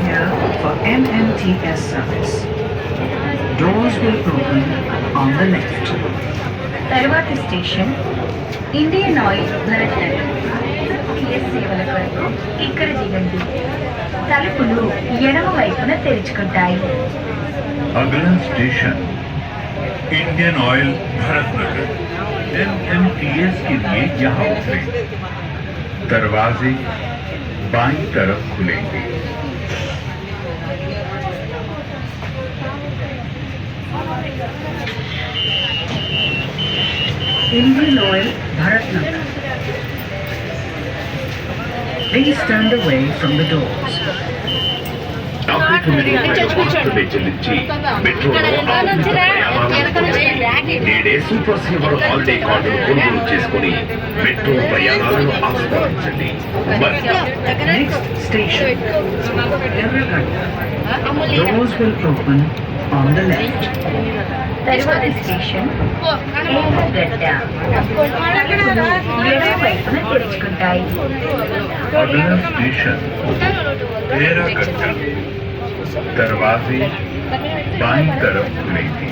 here for MMTS service. Doors will open on the left. తరువాతి station Indian oil Bharat Nagar. TS సేవల కొరకు ఇక్కడ దిగండి. తలుపులు ఎడమ వైపున తెరుచుకుంటాయి. अगला station Indian oil Bharat Nagar MMTS के लिए यहाँ उतरे। दरवाजे बाईं तरफ खुलेंगे। Indian Oil, Bharatnagar. Please stand away from the doors. చెల్లించి మెట్రోలో నేడే సూపర్ సేవర్ హాలిడే కార్డును కొనుగోలు చేసుకుని మెట్రో ప్రయాణాలను ఆస్వాదించండి. Next station, Erragడ్డ. Doors will open on the left. తరువాతి స్టేషన్ ఎర్రగడ్డ. తలుపులు ఎడమ వైపున తెరుచుకుంటాయి. अगला स्टेशन एरागड्डा। दरवाजे बाईं तरफ खुलेंगे।